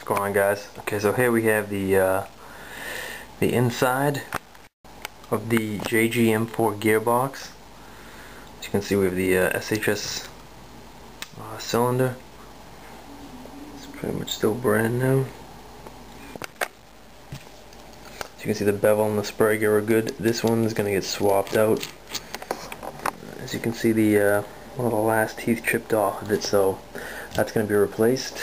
going on, guys? Okay, so here we have the inside of the JG M4 gearbox. As you can see, we have the SHS cylinder. It's pretty much still brand new. As you can see, the bevel and the spray gear are good. This one is going to get swapped out. As you can see, the one of the last teeth chipped off of it, so that's going to be replaced.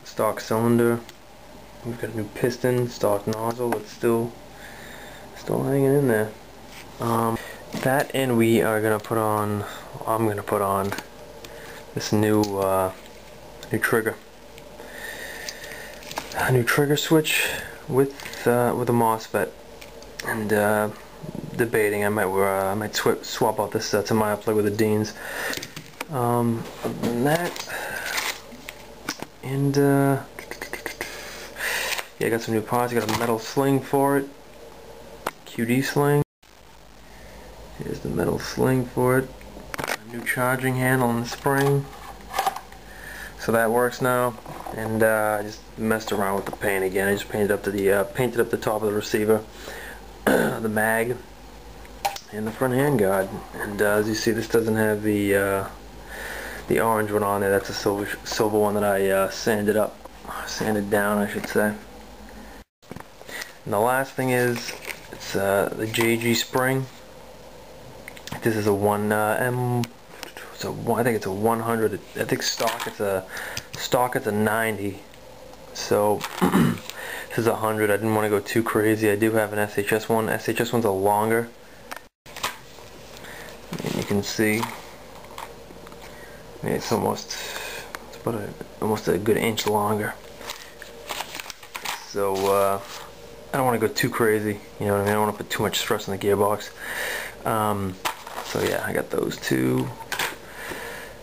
Stock cylinder. We've got a new piston, stock nozzle. It's still hanging in there. That, and we are gonna put on. I'm gonna put on this new trigger. A new trigger switch with a Mosfet, and debating I might swap out this to my play with the Deans. Other than that, and yeah, I got some new parts. I got a metal sling for it, QD sling. Here's the metal sling for it. A new charging handle and spring. So that works now. And I just messed around with the paint again. I just painted up the top of the receiver, the mag, and the front handguard. And as you see, this doesn't have the orange one on there. That's a silver one that I sanded down, I should say. And the last thing is, it's the JG spring. This is a I think it's a 100. I think stock it's a 90. So this is a 100. I didn't want to go too crazy. I do have an SHS one. SHS one's a longer. And you can see it's almost a good inch longer. So I don't want to go too crazy, you know what I mean? I don't want to put too much stress on the gearbox. So yeah, I got those two.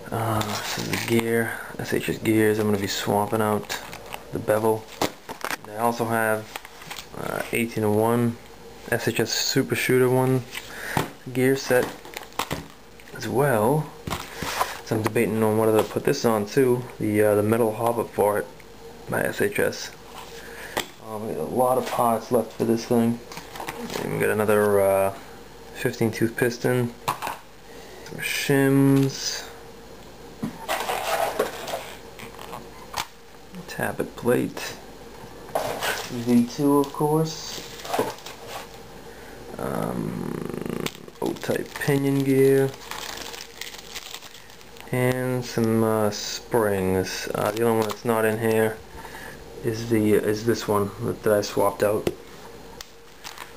This is the gear, SHS gears. I'm going to be swapping out the bevel. And I also have 1801 SHS Super Shooter one gear set as well. So I'm debating on whether to put this on too. The metal hopper for it by SHS. We got a lot of parts left for this thing. And we got another 15 tooth piston, some shims, tappet plate, V2 of course, O-type pinion gear, and some springs. The only one that's not in here is this one that I swapped out.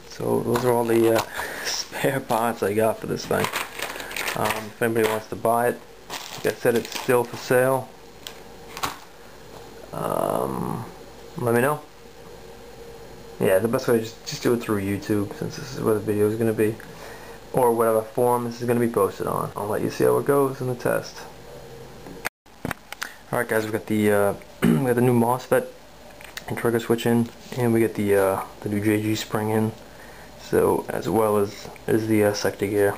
So those are all the spare parts I got for this thing. If anybody wants to buy it, like I said, it's still for sale. Let me know. Yeah, the best way is just do it through YouTube, since this is where the video is going to be, or whatever forum this is going to be posted on. I'll let you see how it goes in the test. Alright guys, we got the we got the new Mosfet and trigger switch in, and we get the new JG spring in. So as well as the sector gear.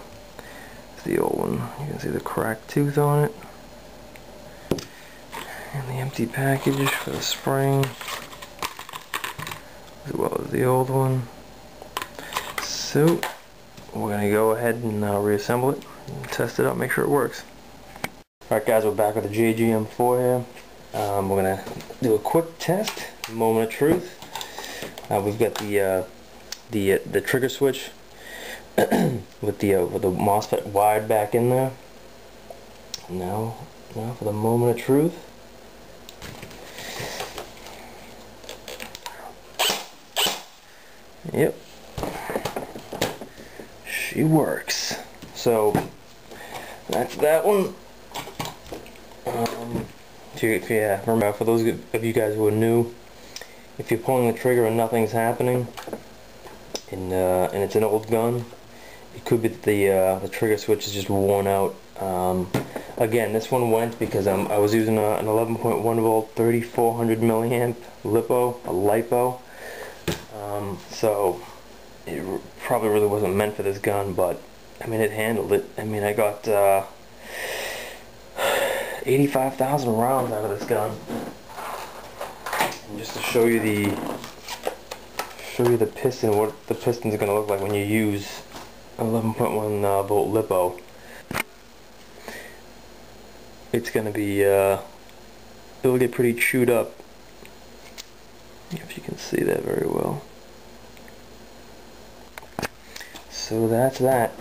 It's the old one. You can see the cracked tooth on it, and the empty package for the spring, as well as the old one. So we're gonna go ahead and reassemble it and test it out, make sure it works. Alright guys, we're back with the JG M4 here. We're gonna do a quick test, moment of truth. We've got the trigger switch with the Mosfet wired back in there. Now for the moment of truth. Yep, she works. So that's that one. Yeah, remember, for those of you guys who are new, if you're pulling the trigger and nothing's happening, and it's an old gun, it could be that the trigger switch is just worn out. Again, this one went because I was using an 11.1 volt 3400 milliamp LiPo, so it probably really wasn't meant for this gun, but I mean, it handled it. I mean, I got 85,000 rounds out of this gun. And just to show you the piston, what the piston's going to look like when you use 11.1 volt lipo. It's going to be, it'll get pretty chewed up, if you can see that very well. So that's that,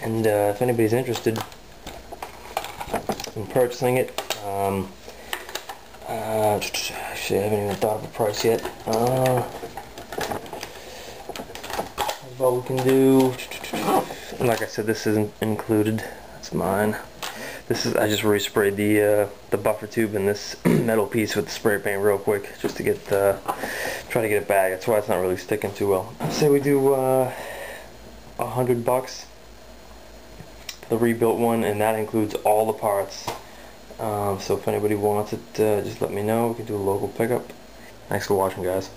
and if anybody's interested in purchasing it, actually I haven't even thought of a price yet. That's what we can do. Like I said, this isn't included. That's mine. This is, I just resprayed the buffer tube in this metal piece with the spray paint real quick, just to get try to get it back. That's why it's not really sticking too well. I'd say we do $100 for the rebuilt one, and that includes all the parts. So if anybody wants it, just let me know. We can do a local pickup. Thanks for watching, guys.